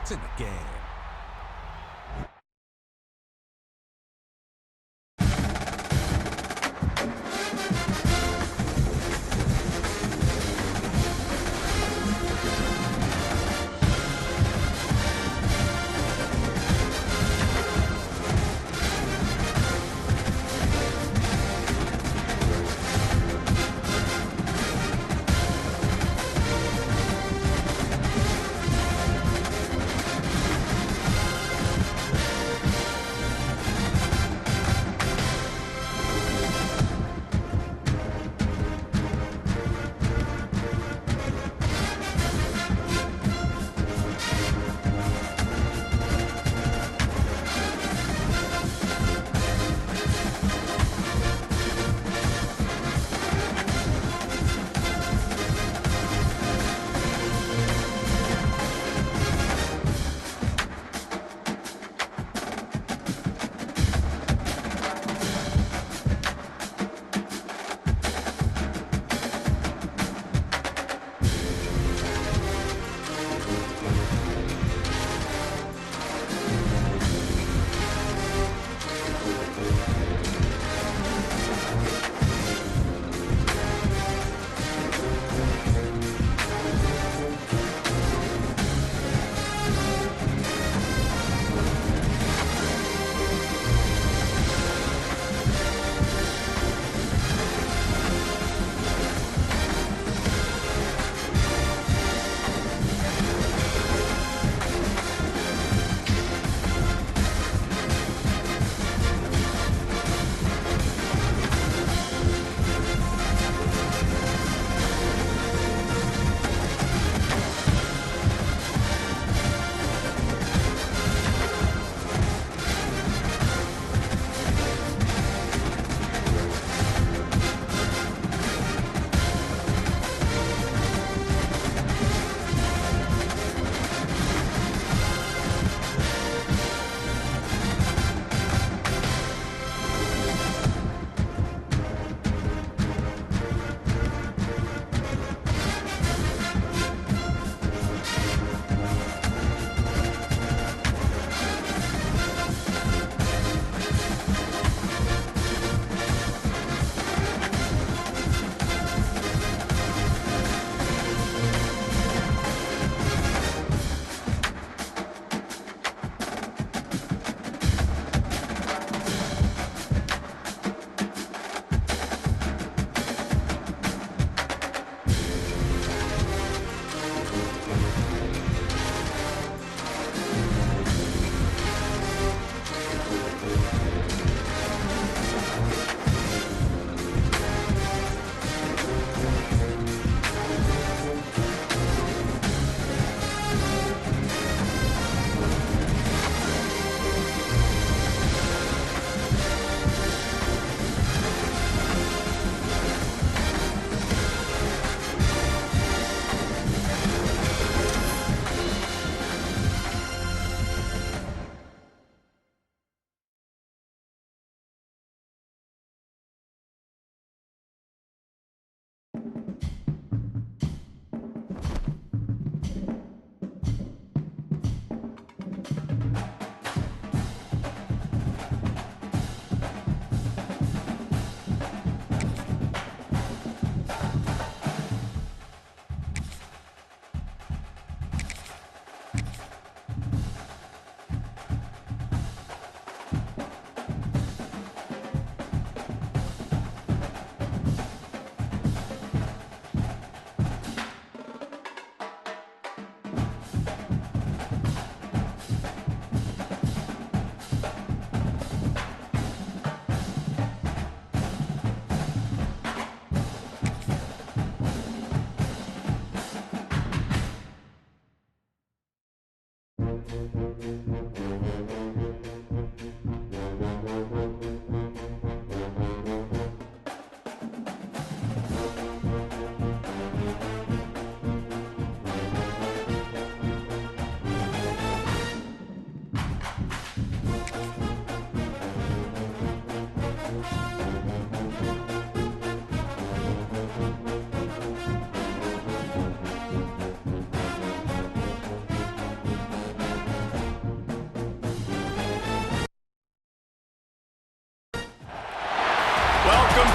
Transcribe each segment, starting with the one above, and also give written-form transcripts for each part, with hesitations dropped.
points in the game.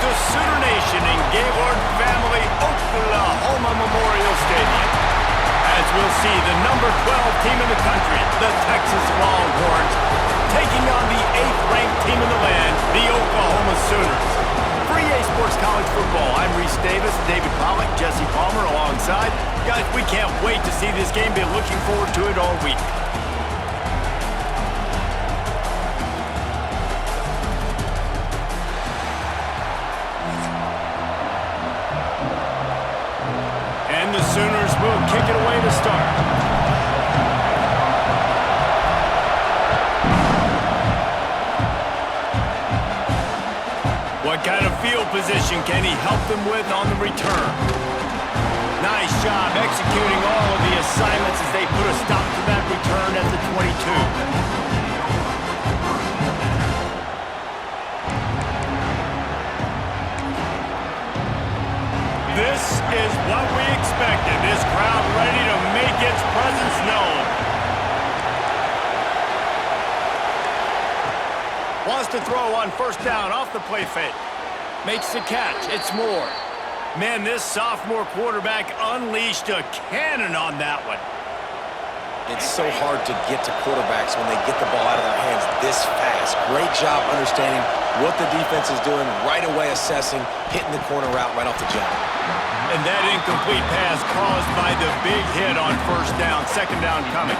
the Sooner Nation in Gaylord Family Oklahoma Memorial Stadium. As we'll see the number 12 team in the country, the Texas Longhorns, taking on the 8th-ranked team in the land, the Oklahoma Sooners. For EA Sports College Football, I'm Reese Davis, David Pollack, Jesse Palmer alongside. Guys, we can't wait to see this game. Been looking forward to it all week. And the Sooners will kick it away to start. What kind of field position can he help them with on the return? Nice job executing all of the assignments as they put a stop to that return at the 22. This is what we expected. This crowd ready to make its presence known. Wants to throw on first down off the play fake. Makes the catch. It's Moore. Man, this sophomore quarterback unleashed a cannon on that one. It's so hard to get to quarterbacks when they get the ball out of their hands this fast. Great job understanding what the defense is doing, right away assessing, hitting the corner route right off the jump. And that incomplete pass caused by the big hit on first down, second down coming.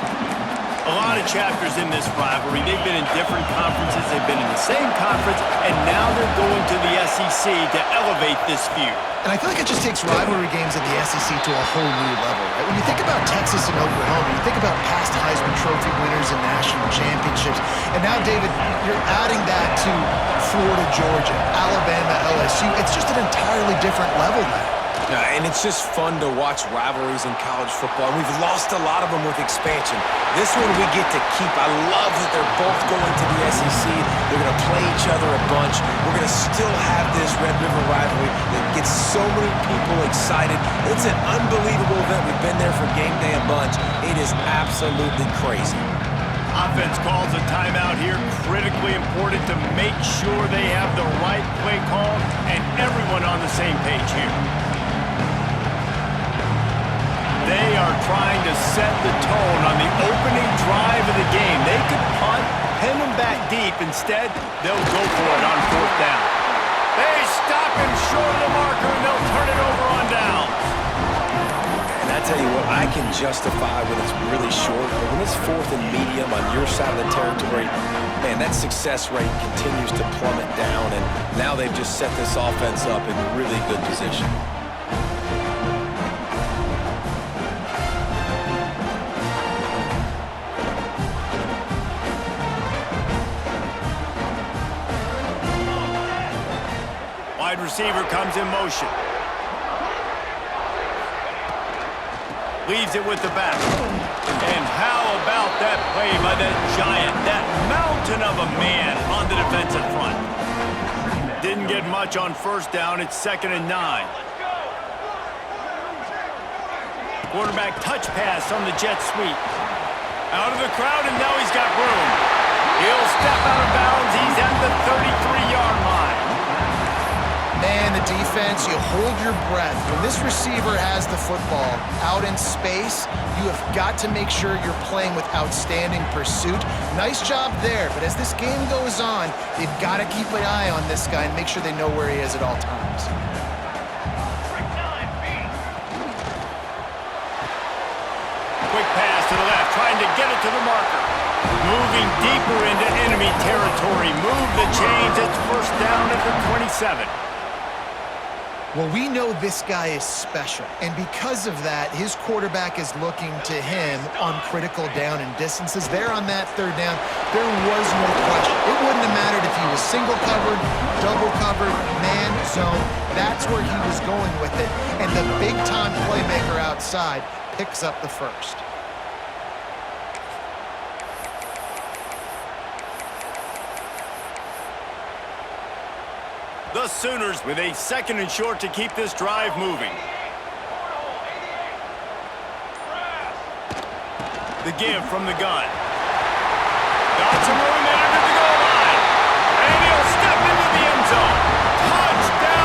A lot of chapters in this rivalry. They've been in different conferences. They've been in the same conference, and now they're going to the SEC to elevate this feud. And I feel like it just takes rivalry games in the SEC to a whole new level, right? When you think about Texas and Oklahoma, you think about past Heisman Trophy winners and national championships. And now, David, you're adding that to Florida, Georgia, Alabama, LSU. It's just an entirely different level now. And it's just fun to watch rivalries in college football. And we've lost a lot of them with expansion. This one we get to keep. I love that they're both going to the SEC. They're going to play each other a bunch. We're going to still have this Red River rivalry that gets so many people excited. It's an unbelievable event. We've been there for game day a bunch. It is absolutely crazy. Offense calls a timeout here. Critically important to make sure they have the right play call and everyone on the same page here. They are trying to set the tone on the opening drive of the game. They could punt, pin them back deep. Instead, they'll go for it on fourth down. They stop him short of the marker, and they'll turn it over on downs. And I tell you what, I can justify when it's really short, but when it's fourth and medium on your side of the territory, man, that success rate continues to plummet down, and now they've just set this offense up in really good position. Wide receiver comes in motion. Leaves it with the back. And how about that play by that giant, that mountain of a man on the defensive front? Didn't get much on first down. It's 2nd and 9. Quarterback touch pass on the jet sweep. Out of the crowd, and now he's got room. He'll step out of bounds. He's at the 33-yard line. Man, the defense, you hold your breath. When this receiver has the football out in space, you have got to make sure you're playing with outstanding pursuit. Nice job there, but as this game goes on, they've got to keep an eye on this guy and make sure they know where he is at all times. Quick pass to the left, trying to get it to the marker. Moving deeper into enemy territory. Move the chains. It's first down at the 27. Well, we know this guy is special, and because of that, his quarterback is looking to him on critical down and distances. There on that third down, there was no question. It wouldn't have mattered if he was single covered, double covered, man, zone. That's where he was going with it, and the big-time playmaker outside picks up the first. The Sooners with a 2nd and short to keep this drive moving. The give from the gun. Got some room in under the goal line. And he'll step into the end zone. Touchdown!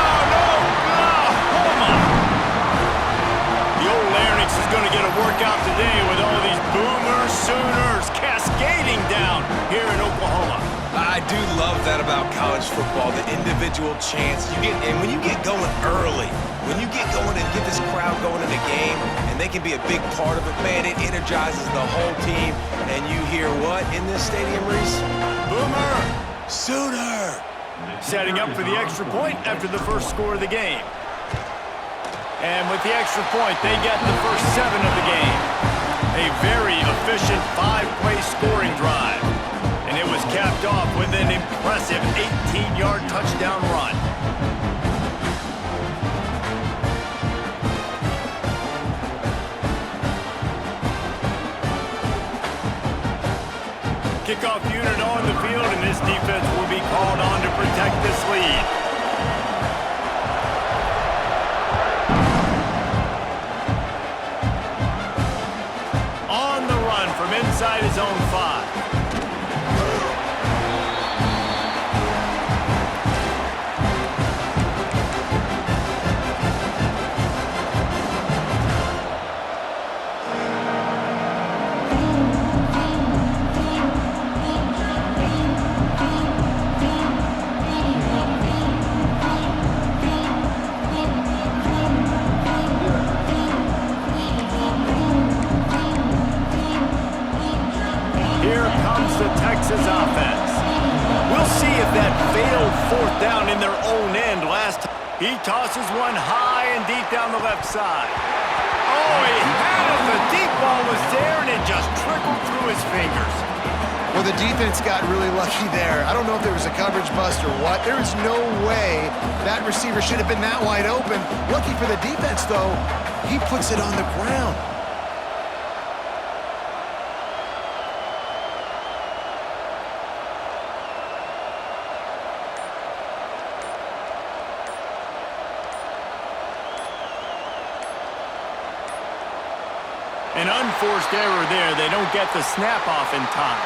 about college football, the individual chance you get, and when you get going early, when you get going and get this crowd going in the game, and they can be a big part of it, man, it energizes the whole team. And you hear what in this stadium, Reese? Boomer! Sooner! Setting up for the extra point after the first score of the game. And with the extra point, they get the first 7 of the game. A very efficient 5-play scoring drive. And it was capped off with an impressive 18-yard touchdown run. Kickoff unit on the field, and this defense will be called on to protect this lead. On the run from inside his own 5. Texas offense. We'll see if that failed 4th down in their own end last time. He tosses one high and deep down the left side. Oh, he had it. The deep ball was there, and it just trickled through his fingers. Well, the defense got really lucky there. I don't know if there was a coverage bust or what. There is no way that receiver should have been that wide open. Lucky for the defense, though, he puts it on the ground. An unforced error there. They don't get the snap off in time.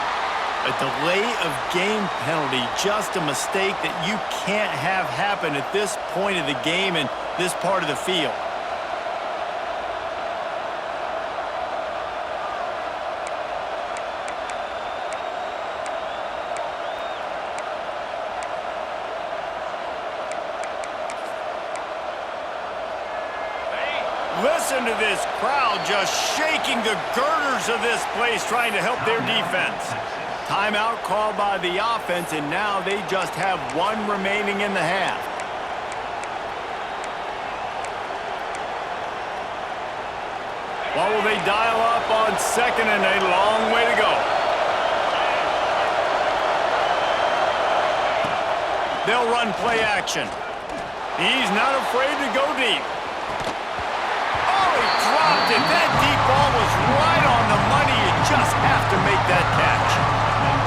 A delay of game penalty, just a mistake that you can't have happen at this point of the game and this part of the field. Listen to this crowd just shaking the girders of this place trying to help their defense. Timeout called by the offense, and now they just have 1 remaining in the half. What will they dial up on 2nd and a long way to go? They'll run play action. He's not afraid to go deep. Dropped it. That deep ball was right on the money. You just have to make that catch.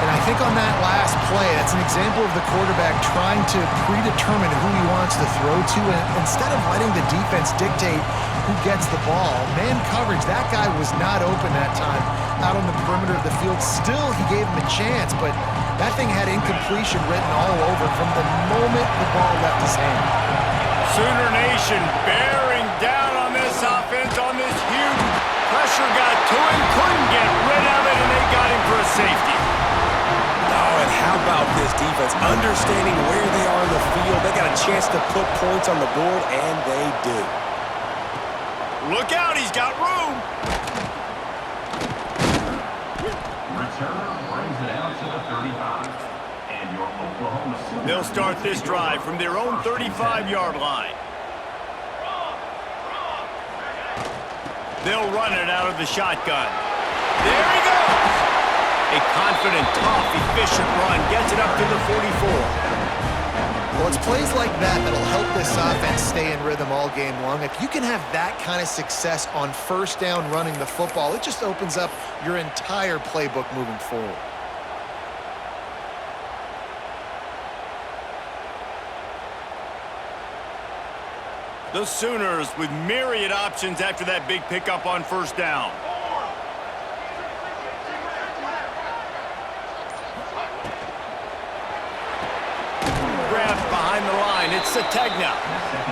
And I think on that last play, that's an example of the quarterback trying to predetermine who he wants to throw to, and instead of letting the defense dictate who gets the ball, man coverage, that guy was not open that time out on the perimeter of the field. Still, he gave him a chance, but that thing had incompletion written all over from the moment the ball left his hand. Sooner Nation bearing down on this offense, on this huge pressure got to him, couldn't get rid of it, and they got him for a safety. Oh, and how about this defense? Understanding where they are in the field, they got a chance to put points on the board, and they do. Look out, he's got room. Returner brings it out to the 35. And your Oklahoma Sooners. They'll start this drive from their own 35-yard line. They'll run it out of the shotgun. There he goes! A confident, tough, efficient run gets it up to the 44. Well, it's plays like that that'll help this offense stay in rhythm all game long. If you can have that kind of success on 1st down running the football, it just opens up your entire playbook moving forward. The Sooners with myriad options after that big pickup on 1st down. Grabbed behind the line. It's Sategna.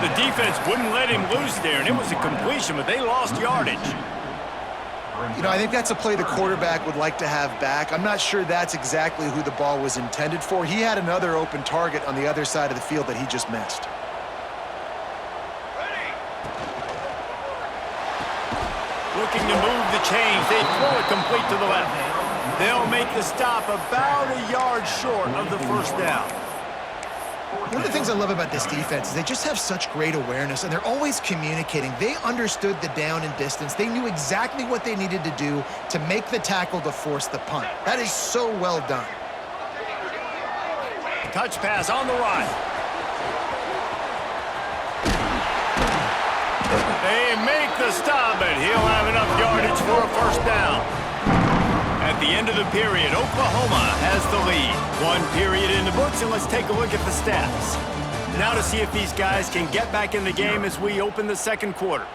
The defense wouldn't let him loose there, and it was a completion, but they lost yardage. You know, I think that's a play the quarterback would like to have back. I'm not sure that's exactly who the ball was intended for. He had another open target on the other side of the field that he just missed. Looking to move the chains. They throw it complete to the left. They'll make the stop about a yard short of the first down. One of the things I love about this defense is they just have such great awareness, and they're always communicating. They understood the down and distance. They knew exactly what they needed to do to make the tackle to force the punt. That is so well done. Touch pass on the right. They make the stop, and he'll have enough yardage for a first down. At the end of the period, Oklahoma has the lead. One period in the books, and let's take a look at the stats. Now to see if these guys can get back in the game as we open the second quarter.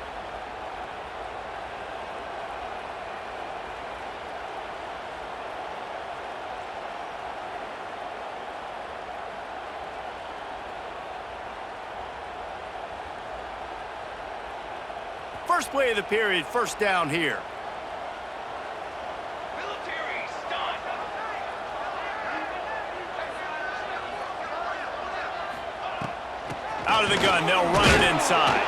First play of the period, first down here. Out of the gun, they'll run it inside.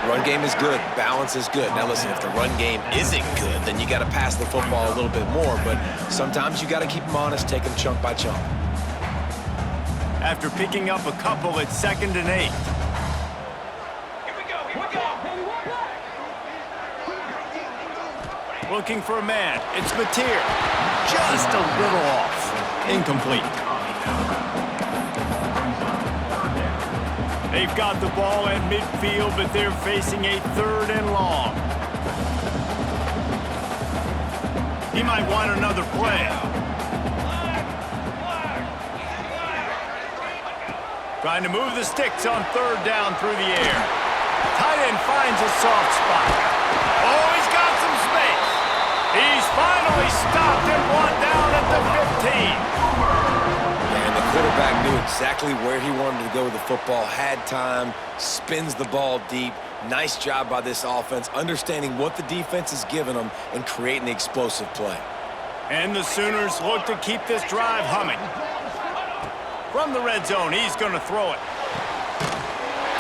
Run game is good. Balance is good. Now listen, if the run game isn't good, then you got to pass the football a little bit more. But sometimes you got to keep them honest, take them chunk by chunk. After picking up a couple, it's 2nd and 8. Looking for a man. It's Mateer. Just a little off. Incomplete. They've got the ball at midfield, but they're facing a 3rd and long. He might want another play. Trying to move the sticks on 3rd down through the air. Tight end finds a soft spot. Oh, he's got some space. He's finally stopped and brought down at the 15. And the quarterback knew exactly where he wanted to go with the football, had time, spins the ball deep. Nice job by this offense, understanding what the defense is giving them and creating the explosive play. And the Sooners look to keep this drive humming. From the red zone, he's going to throw it.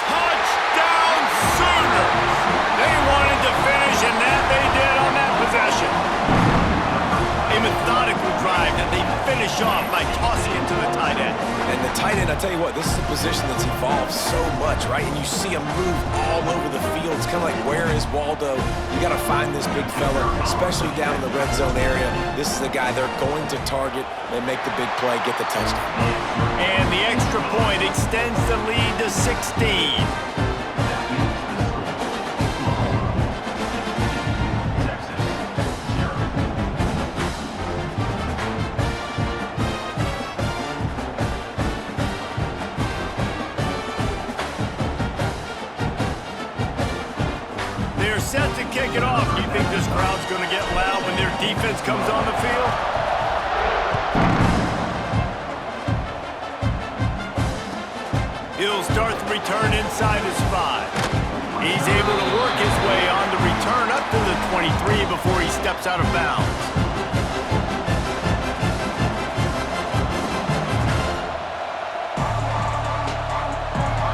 Touchdown, Sooners! They wanted to finish, and that they did on that possession. A methodical drive that they finish off by tossing it to the tight end. And the tight end, I tell you what, this is a position that's evolved so much, right? And you see him move all over the field. It's kind of like, where is Waldo? You got to find this big fella, especially down in the red zone area. This is the guy they're going to target. They make the big play, get the touchdown. And the extra point extends the lead to 16. Set to kick it off. You think this crowd's going to get loud when their defense comes on the field? He'll start the return inside his 5. He's able to work his way on the return up to the 23 before he steps out of bounds.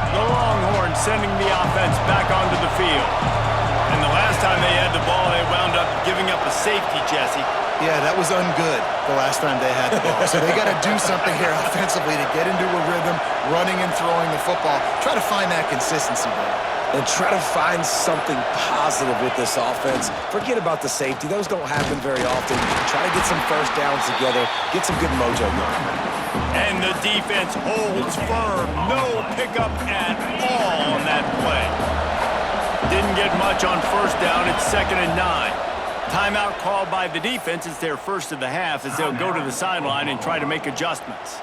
The Longhorns sending the offense back onto the field. And the last time they had the ball, they wound up giving up a safety, Jesse. Yeah, that was ungood the last time they had the ball. So they got to do something here offensively to get into a rhythm, running and throwing the football. Try to find that consistency there. And try to find something positive with this offense. Forget about the safety. Those don't happen very often. Try to get some first downs together, get some good mojo going. And the defense holds firm. No pickup at all on that play. Didn't get much on first down. It's 2nd and 9. Timeout called by the defense. It's their first of the half as they'll go to the sideline and try to make adjustments.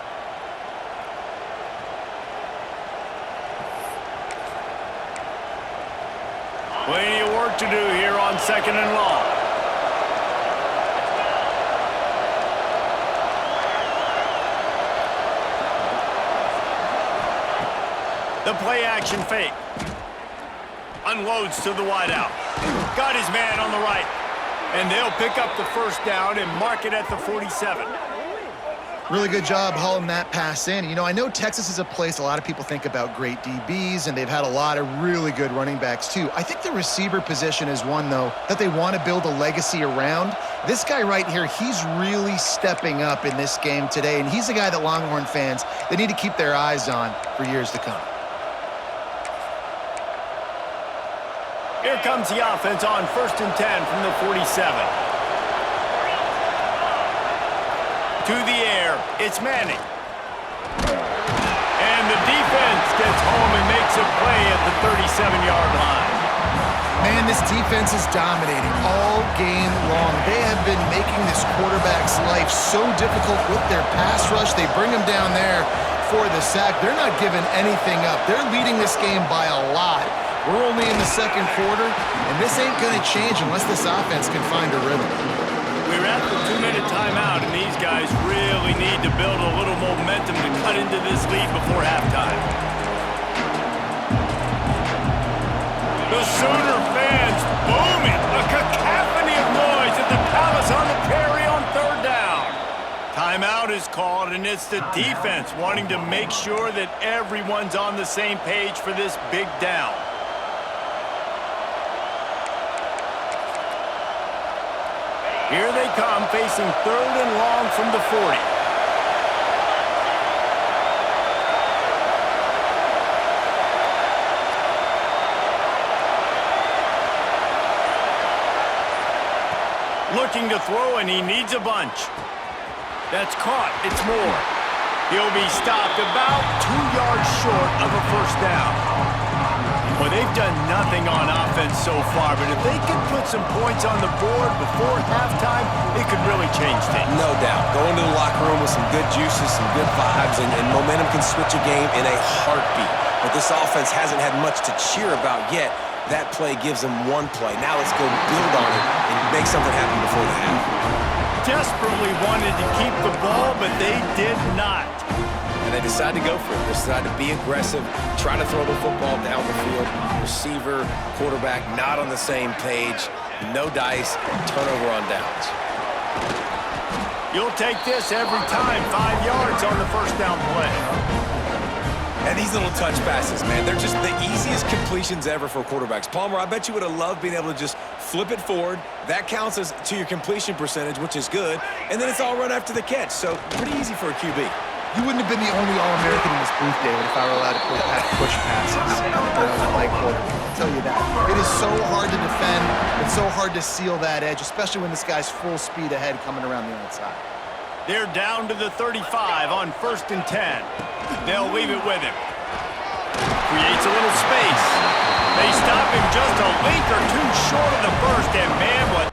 Plenty of work to do here on 2nd and long. The play action fake. Unloads to the wideout. Got his man on the right. And they'll pick up the first down and mark it at the 47. Really good job hauling that pass in. You know, I know Texas is a place a lot of people think about great DBs, and they've had a lot of really good running backs too. I think the receiver position is one, though, that they want to build a legacy around. This guy right here, he's really stepping up in this game today, and he's the guy that Longhorn fans, they need to keep their eyes on for years to come. Here comes the offense on 1st and 10 from the 47. To the air, it's Manning. And the defense gets home and makes a play at the 37-yard line. Man, this defense is dominating all game long. They have been making this quarterback's life so difficult with their pass rush. They bring him down there for the sack. They're not giving anything up. They're leading this game by a lot. We're only in the second quarter, and this ain't going to change unless this offense can find a rhythm. We're at the 2-minute timeout, and these guys really need to build a little momentum to cut into this lead before halftime. The Sooner fans booming, a cacophony of noise at the Palace on the Prairie on 3rd down. Timeout is called, and it's the defense wanting to make sure that everyone's on the same page for this big down. Here they come, facing 3rd and long from the 40. Looking to throw, and he needs a bunch. That's caught. It's Moore. He'll be stopped about 2 yards short of a first down. Well, they've done nothing on offense so far, but if they could put some points on the board before halftime, it could really change things. No doubt. Go into the locker room with some good juices, some good vibes, and momentum can switch a game in a heartbeat. But this offense hasn't had much to cheer about yet. That play gives them one play. Now let's go build on it and make something happen before the half. Desperately wanted to keep the ball, but they did not. And they decided to go for it. They decided to be aggressive, try to throw the football down the field. Receiver, quarterback, not on the same page. No dice, turnover on downs. You'll take this every time. 5 yards on the first down play. And these little touch passes, man, they're just the easiest completions ever for quarterbacks. Palmer, I bet you would have loved being able to just flip it forward. That counts as to your completion percentage, which is good. And then it's all run after the catch. So pretty easy for a QB. You wouldn't have been the only All-American in this booth, David, if I were allowed to push passes. Like I'll tell you that. It is so hard to defend. It's so hard to seal that edge, especially when this guy's full speed ahead coming around the outside. They're down to the 35 on 1st and 10. They'll leave it with him. Creates a little space. They stop him just a link or two short of the first, and man, what